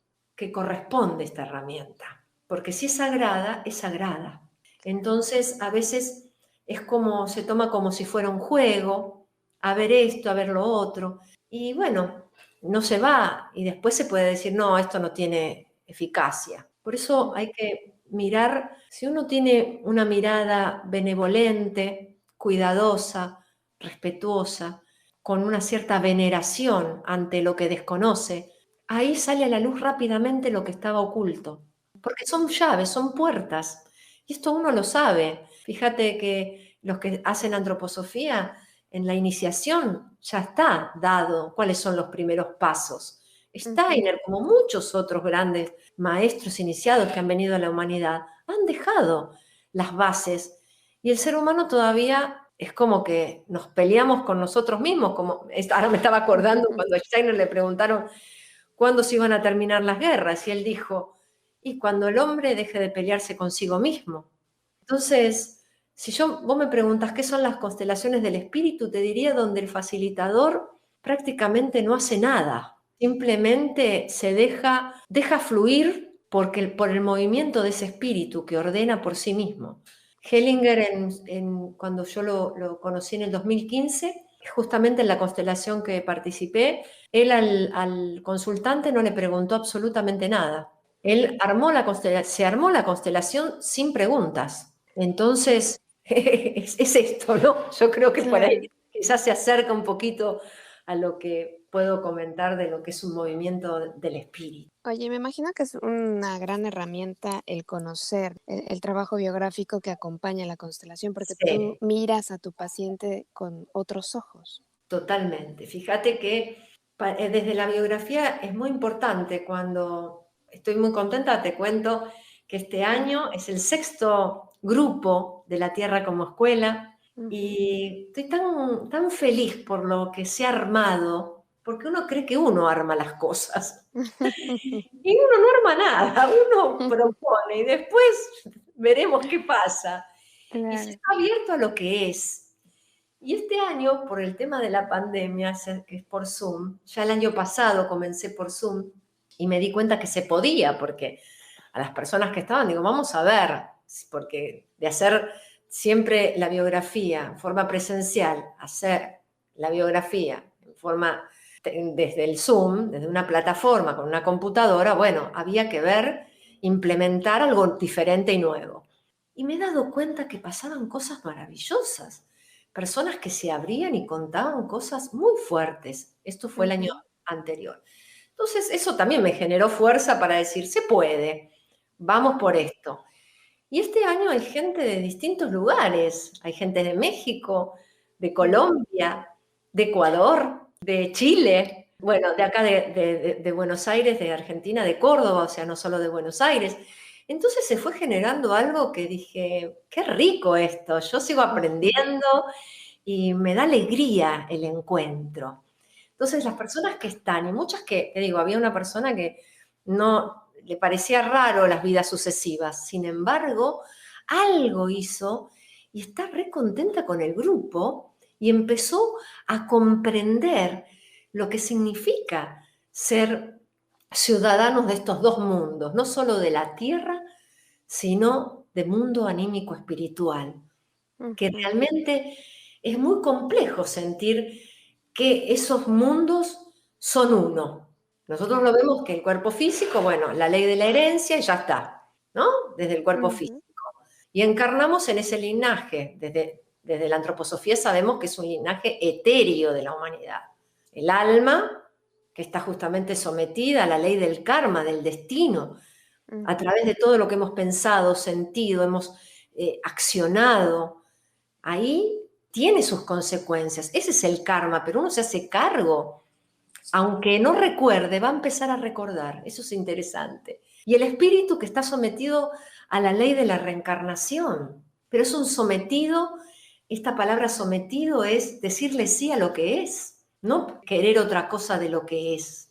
corresponde esta herramienta. Porque si es sagrada, es sagrada. Entonces, a veces es como, se toma como si fuera un juego, a ver esto, a ver lo otro. Y bueno, no se va y después se puede decir, no, esto no tiene eficacia. Por eso hay que mirar, si uno tiene una mirada benevolente, cuidadosa, respetuosa, con una cierta veneración ante lo que desconoce, ahí sale a la luz rápidamente lo que estaba oculto. Porque son llaves, son puertas. Y esto uno lo sabe. Fíjate que los que hacen antroposofía, en la iniciación ya está dado cuáles son los primeros pasos. Steiner, como muchos otros grandes maestros iniciados que han venido a la humanidad, han dejado las bases y el ser humano todavía es como que nos peleamos con nosotros mismos, como ahora me estaba acordando cuando a Steiner le preguntaron cuándo se iban a terminar las guerras y él dijo, y cuando el hombre deje de pelearse consigo mismo. Entonces, si vos me preguntas qué son las constelaciones del espíritu, te diría donde el facilitador prácticamente no hace nada, simplemente se deja fluir por el movimiento de ese espíritu que ordena por sí mismo. Hellinger, cuando yo lo conocí en el 2015, justamente en la constelación que participé, él al consultante no le preguntó absolutamente nada. Él se armó la constelación sin preguntas. Entonces, es esto, ¿no? Yo creo que por ahí quizás se acerca un poquito a lo que puedo comentar de lo que es un movimiento del espíritu. Oye, me imagino que es una gran herramienta el conocer el trabajo biográfico que acompaña la constelación, porque tú Sí, miras a tu paciente con otros ojos. totalmente. Fíjate que desde la biografía es muy importante. Cuando estoy muy contenta, te cuento que este año es el sexto grupo de La Tierra como Escuela y estoy tan feliz por lo que se ha armado, porque uno cree que uno arma las cosas. Y uno no arma nada, uno propone y después veremos qué pasa. Y se Claro. está abierto a lo que es. Y este año, por el tema de la pandemia, que es por Zoom, ya el año pasado comencé por Zoom y me di cuenta que se podía, porque a las personas que estaban, digo, vamos a ver, porque de hacer siempre la biografía en forma presencial, hacer la biografía en forma desde el Zoom, desde una plataforma con una computadora, bueno, había que ver, implementar algo diferente y nuevo. Y me he dado cuenta que pasaban cosas maravillosas, personas que se abrían y contaban cosas muy fuertes. Esto fue el año anterior. Entonces, eso también me generó fuerza para decir, se puede, vamos por esto. Y este año hay gente de distintos lugares, hay gente de México, de Colombia, de Ecuador, de Chile, bueno, de acá de Buenos Aires, de Argentina, de Córdoba, o sea, no solo de Buenos Aires. Entonces se fue generando algo que dije, qué rico esto, yo sigo aprendiendo y me da alegría el encuentro. Entonces las personas que están, y muchas que, te digo, había una persona que no le parecía raro las vidas sucesivas, sin embargo, algo hizo y está re contenta con el grupo y empezó a comprender lo que significa ser ciudadanos de estos dos mundos, no solo de la tierra, sino de mundo anímico espiritual, que realmente es muy complejo sentir que esos mundos son uno. Nosotros lo vemos que el cuerpo físico, bueno, la ley de la herencia y ya está, ¿no? Desde el cuerpo físico. Y encarnamos en ese linaje. Desde la antroposofía sabemos que es un linaje etéreo de la humanidad. El alma, que está justamente sometida a la ley del karma, del destino, a través de todo lo que hemos pensado, sentido, hemos accionado, ahí tiene sus consecuencias. Ese es el karma, pero uno se hace cargo. Aunque no recuerde, va a empezar a recordar. Eso es interesante. Y el espíritu que está sometido a la ley de la reencarnación, pero es un sometido. Esta palabra sometido es decirle sí a lo que es, no querer otra cosa de lo que es.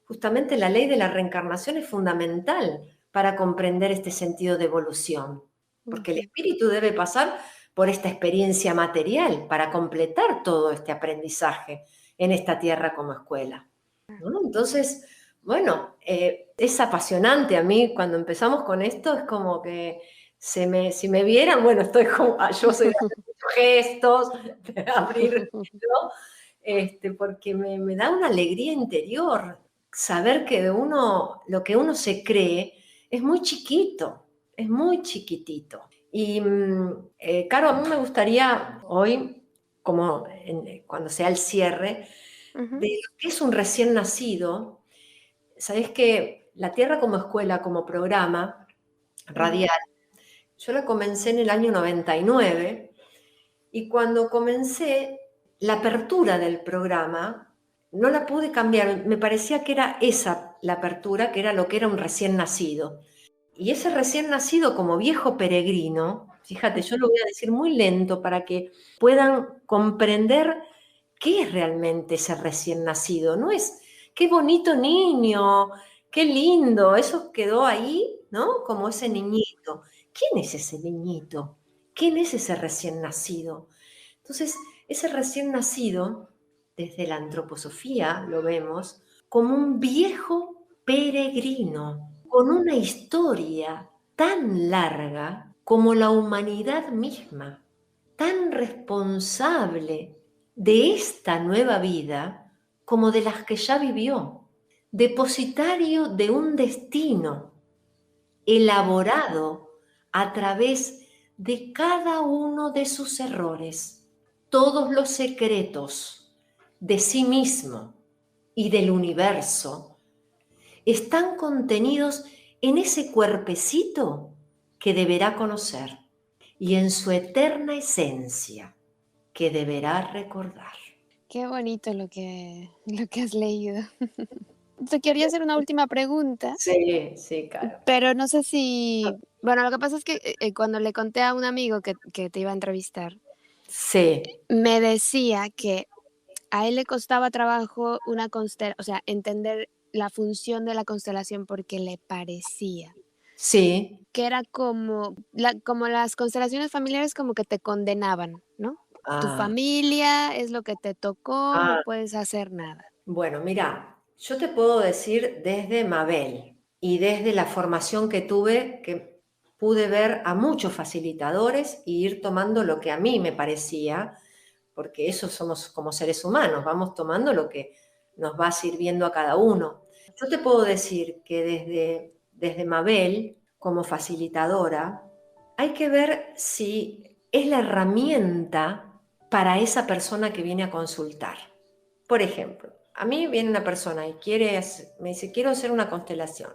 Justamente la ley de la reencarnación es fundamental para comprender este sentido de evolución, porque el espíritu debe pasar por esta experiencia material para completar todo este aprendizaje en esta tierra como escuela, ¿no? Entonces, bueno, es apasionante. A mí cuando empezamos con esto es como que si me vieran, bueno, estoy como, yo soy de hacer gestos, de abrir, ¿no? Porque me da una alegría interior saber que uno, lo que uno se cree es muy chiquito, es muy chiquitito. Y, Caro, a mí me gustaría hoy, como cuando sea el cierre, de lo que es un recién nacido. Sabés que la Tierra como escuela, como programa radial, yo la comencé en el año 99 y cuando comencé la apertura del programa no la pude cambiar, me parecía que era esa la apertura, que era lo que era un recién nacido. Y ese recién nacido como viejo peregrino, fíjate, yo lo voy a decir muy lento para que puedan comprender qué es realmente ese recién nacido. No es, qué bonito niño, qué lindo, eso quedó ahí, ¿no? Como ese niñito. ¿Quién es ese niñito? ¿Quién es ese recién nacido? Entonces, ese recién nacido, desde la antroposofía lo vemos como un viejo peregrino, con una historia tan larga como la humanidad misma, tan responsable de esta nueva vida como de las que ya vivió, depositario de un destino elaborado a través de cada uno de sus errores, todos los secretos de sí mismo y del universo están contenidos en ese cuerpecito que deberá conocer y en su eterna esencia que deberá recordar. Qué bonito lo que has leído. Te quería hacer una última pregunta, Sí, sí, claro. pero no sé si bueno, lo que pasa es que, cuando le conté a un amigo que te iba a entrevistar, Sí, me decía que a él le costaba trabajo o sea, entender la función de la constelación porque le parecía sí. que era como las constelaciones familiares como que te condenaban, ¿no? Tu Ah, familia es lo que te tocó, no ah. puedes hacer nada. Bueno, mira, yo te puedo decir desde Mabel y desde la formación que tuve, que pude ver a muchos facilitadores y ir tomando lo que a mí me parecía, porque eso somos como seres humanos, vamos tomando lo que nos va sirviendo a cada uno. Yo te puedo decir que desde Mabel, como facilitadora, hay que ver si es la herramienta para esa persona que viene a consultar. Por ejemplo, a mí viene una persona y me dice, quiero hacer una constelación.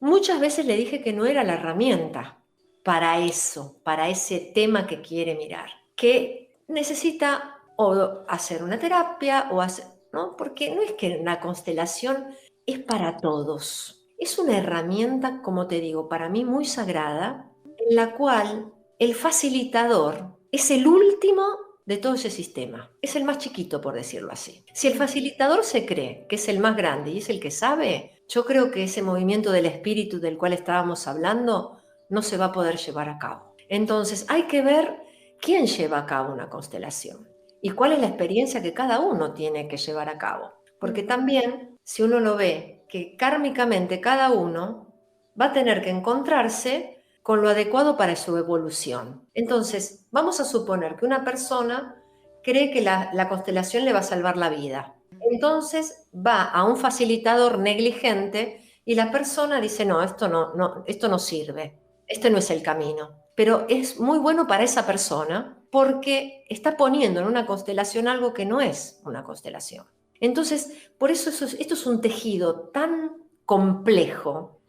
Muchas veces le dije que no era la herramienta para eso, para ese tema que quiere mirar, que necesita o hacer una terapia o hacer, ¿no? Porque no es que una constelación es para todos. Es una herramienta, como te digo, para mí muy sagrada, en la cual el facilitador es el último de todo ese sistema. Es el más chiquito, por decirlo así. Si el facilitador se cree que es el más grande y es el que sabe, yo creo que ese movimiento del espíritu del cual estábamos hablando no se va a poder llevar a cabo. Entonces hay que ver quién lleva a cabo una constelación y cuál es la experiencia que cada uno tiene que llevar a cabo. Porque también, si uno lo ve, que kármicamente cada uno va a tener que encontrarse con lo adecuado para su evolución. Entonces, vamos a suponer que una persona cree que la constelación le va a salvar la vida. Entonces va a un facilitador negligente y la persona dice, no, esto no sirve, este no es el camino. Pero es muy bueno para esa persona porque está poniendo en una constelación algo que no es una constelación. Entonces, por eso esto es un tejido tan complejo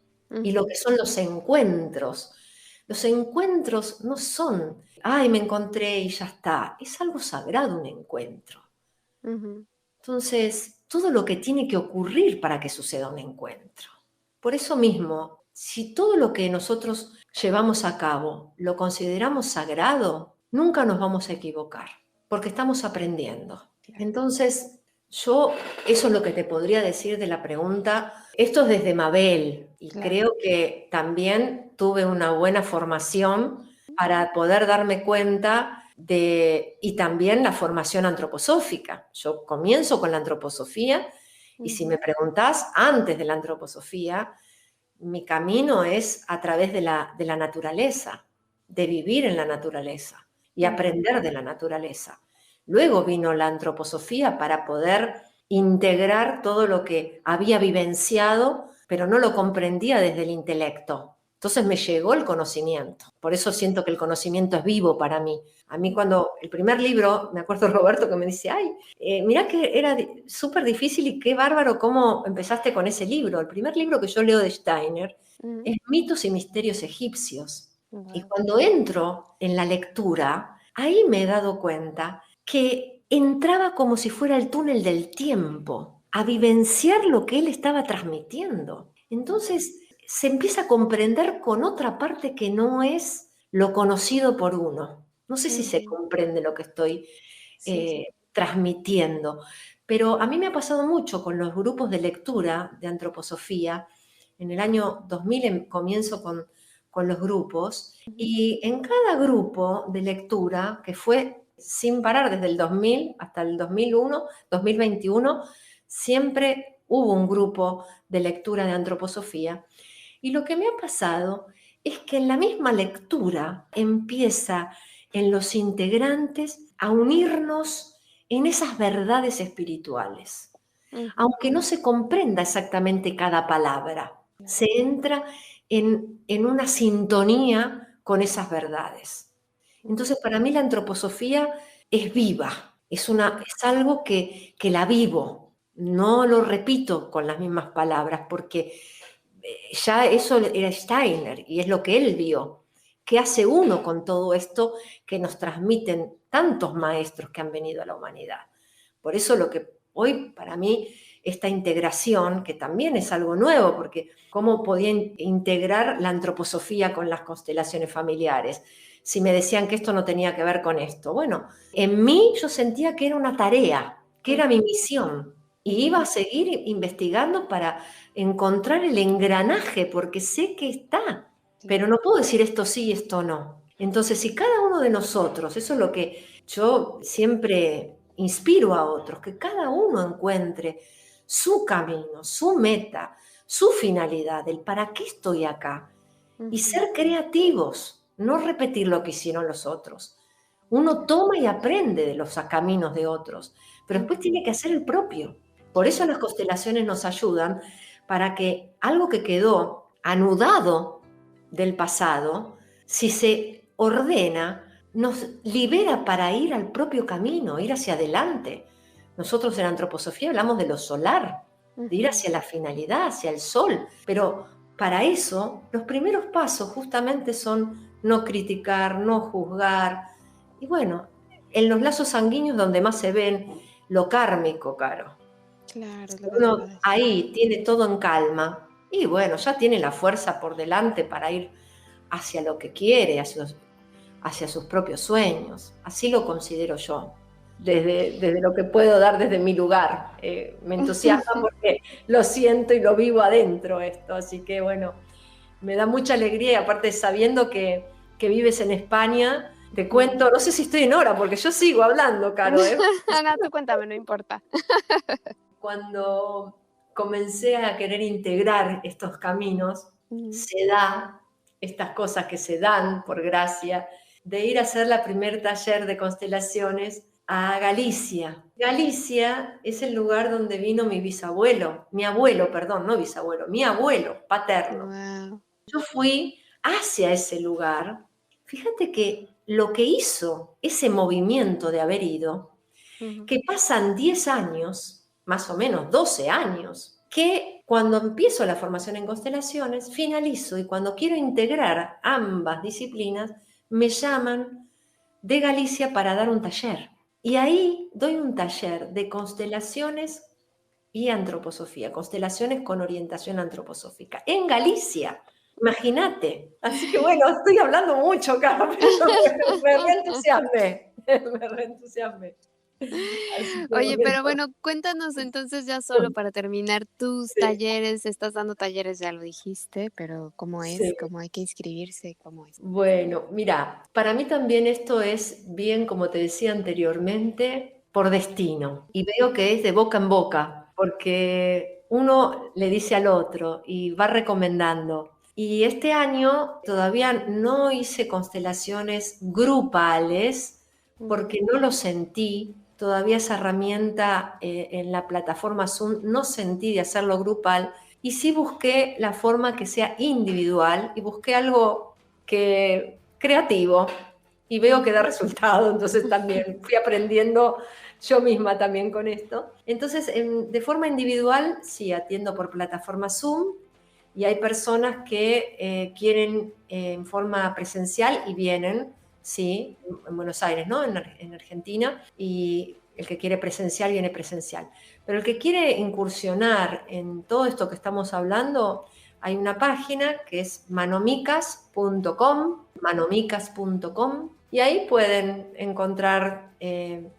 y lo que son los encuentros. Los encuentros no son, ay, me encontré y ya está. Es algo sagrado un encuentro. Entonces, todo lo que tiene que ocurrir para que suceda un encuentro. Por eso mismo, si todo lo que nosotros llevamos a cabo lo consideramos sagrado, nunca nos vamos a equivocar, porque estamos aprendiendo. Entonces, yo eso es lo que te podría decir de la pregunta. Esto es desde Mabel y creo que también tuve una buena formación para poder darme cuenta y también la formación antroposófica. Yo comienzo con la antroposofía y si me preguntás antes de la antroposofía, mi camino es a través de la naturaleza, de vivir en la naturaleza y aprender de la naturaleza. Luego vino la antroposofía para poder integrar todo lo que había vivenciado, pero no lo comprendía desde el intelecto. Entonces me llegó el conocimiento. Por eso siento que el conocimiento es vivo para mí. A mí cuando el primer libro, me acuerdo Roberto que me dice, ay, mirá que era súper difícil y qué bárbaro cómo empezaste con ese libro. El primer libro que yo leo de Steiner es Mitos y Misterios Egipcios. Y cuando entro en la lectura, ahí me he dado cuenta que entraba como si fuera el túnel del tiempo, a vivenciar lo que él estaba transmitiendo. Entonces se empieza a comprender con otra parte que no es lo conocido por uno. No sé si se comprende lo que estoy transmitiendo, pero a mí me ha pasado mucho con los grupos de lectura de antroposofía. En el año 2000 comienzo con los grupos y en cada grupo de lectura, que fue sin parar desde el 2000 hasta el 2001, 2021, siempre hubo un grupo de lectura de antroposofía. Y lo que me ha pasado es que en la misma lectura empieza en los integrantes a unirnos en esas verdades espirituales. Aunque no se comprenda exactamente cada palabra, se entra en una sintonía con esas verdades. Entonces, para mí la antroposofía es viva, es algo que la vivo, no lo repito con las mismas palabras, porque ya eso era Steiner y es lo que él vio. ¿Qué hace uno con todo esto que nos transmiten tantos maestros que han venido a la humanidad? Por eso lo que hoy para mí, esta integración, que también es algo nuevo, porque ¿cómo podía integrar la antroposofía con las constelaciones familiares? Si me decían que esto no tenía que ver con esto. Bueno, en mí yo sentía que era una tarea, que era mi misión. Y iba a seguir investigando para encontrar el engranaje, porque sé que está, pero no puedo decir esto sí y esto no. Entonces, si cada uno de nosotros, eso es lo que yo siempre inspiro a otros, que cada uno encuentre su camino, su meta, su finalidad, el para qué estoy acá, y ser creativos, no repetir lo que hicieron los otros. Uno toma y aprende de los caminos de otros, pero después tiene que hacer el propio. Por eso las constelaciones nos ayudan para que algo que quedó anudado del pasado, si se ordena, nos libera para ir al propio camino, ir hacia adelante. Nosotros en antroposofía hablamos de lo solar, de ir hacia la finalidad, hacia el sol, pero para eso los primeros pasos justamente son no criticar, no juzgar, y bueno, en los lazos sanguíneos donde más se ven lo kármico, Caro. Claro, Si uno ahí tiene todo en calma, y bueno, ya tiene la fuerza por delante para ir hacia lo que quiere, hacia sus propios sueños. Así lo considero yo, desde lo que puedo dar desde mi lugar. Me entusiasma porque lo siento y lo vivo adentro esto, así que bueno, me da mucha alegría y aparte sabiendo que vives en España, te cuento, no sé si estoy en hora porque yo sigo hablando, Caro. No, tú cuéntame, no importa. Cuando comencé a querer integrar estos caminos, se da estas cosas que se dan por gracia, de ir a hacer la primer taller de constelaciones a Galicia. Galicia es el lugar donde vino mi abuelo paterno. Wow. Yo fui hacia ese lugar. Fíjate que lo que hizo ese movimiento de haber ido, que pasan 10 años, más o menos 12 años, que cuando empiezo la formación en constelaciones, finalizo y cuando quiero integrar ambas disciplinas, me llaman de Galicia para dar un taller. Y ahí doy un taller de constelaciones y antroposofía, constelaciones con orientación antroposófica, en Galicia. Imagínate. Así que bueno, estoy hablando mucho, Carlos, pero me reentusiasmé. Oye, pero bueno, cuéntanos entonces ya solo para terminar tus Sí. talleres. Estás dando talleres, ya lo dijiste, pero ¿cómo es? Sí. ¿Cómo hay que inscribirse? ¿Cómo es? Bueno, mira, para mí también esto es bien, como te decía anteriormente, por destino. Y veo que es de boca en boca, porque uno le dice al otro y va recomendando. Y este año todavía no hice constelaciones grupales porque no lo sentí. Todavía esa herramienta en la plataforma Zoom no sentí de hacerlo grupal. Y sí busqué la forma que sea individual y busqué algo creativo y veo que da resultado, entonces también fui aprendiendo yo misma también con esto. Entonces, de forma individual, sí, atiendo por plataforma Zoom y hay personas que quieren en forma presencial y vienen, sí, en Buenos Aires, ¿no? En Argentina, y el que quiere presencial viene presencial. Pero el que quiere incursionar en todo esto que estamos hablando, hay una página que es manomicas.com, y ahí pueden encontrar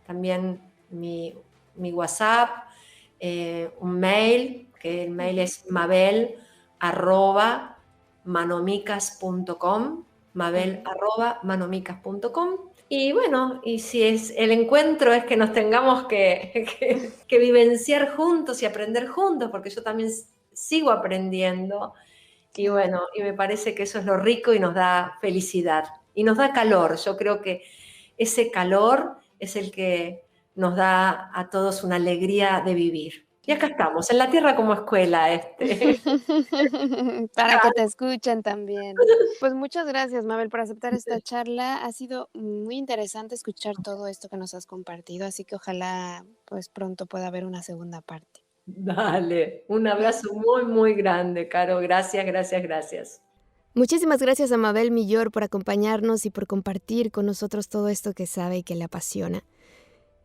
también mi WhatsApp, un mail, que el mail es mabel@manomicas.com, mabel@manomicas.com. Y bueno, y si es el encuentro es que nos tengamos que vivenciar juntos y aprender juntos, porque yo también sigo aprendiendo. Y bueno, y me parece que eso es lo rico y nos da felicidad. Y nos da calor. Yo creo que ese calor es el que nos da a todos una alegría de vivir. Y acá estamos, en la tierra como escuela. Para que te escuchen también. Pues muchas gracias, Mabel, por aceptar esta charla. Ha sido muy interesante escuchar todo esto que nos has compartido, así que ojalá pues pronto pueda haber una segunda parte. Dale, un abrazo muy, muy grande, Caro. Gracias, gracias, gracias. Muchísimas gracias a Mabel Millor por acompañarnos y por compartir con nosotros todo esto que sabe y que le apasiona.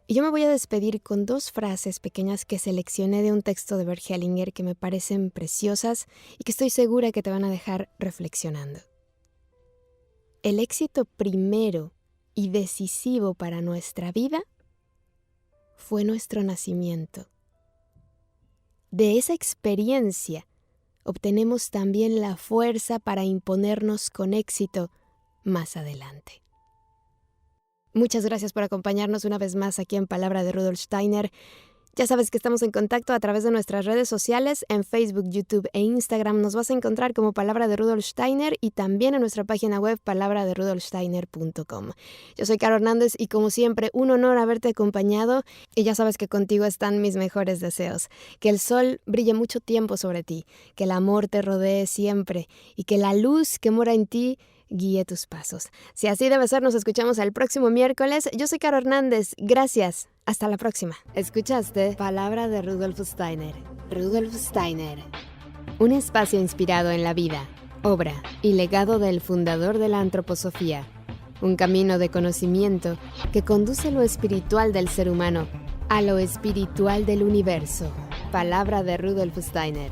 Y yo me voy a despedir con 2 frases pequeñas que seleccioné de un texto de Bert Hellinger que me parecen preciosas y que estoy segura que te van a dejar reflexionando. El éxito primero y decisivo para nuestra vida fue nuestro nacimiento. De esa experiencia obtenemos también la fuerza para imponernos con éxito más adelante. Muchas gracias por acompañarnos una vez más aquí en Palabra de Rudolf Steiner. Ya sabes que estamos en contacto a través de nuestras redes sociales, en Facebook, YouTube e Instagram. Nos vas a encontrar como Palabra de Rudolf Steiner y también en nuestra página web palabraderudolfsteiner.com. Yo soy Caro Hernández y como siempre, un honor haberte acompañado y ya sabes que contigo están mis mejores deseos. Que el sol brille mucho tiempo sobre ti, que el amor te rodee siempre y que la luz que mora en ti guíe tus pasos. Si así debe ser, nos escuchamos el próximo miércoles. Yo soy Caro Hernández. Gracias. Hasta la próxima. Escuchaste Palabra de Rudolf Steiner. Rudolf Steiner. Un espacio inspirado en la vida, obra y legado del fundador de la antroposofía. Un camino de conocimiento que conduce lo espiritual del ser humano a lo espiritual del universo. Palabra de Rudolf Steiner.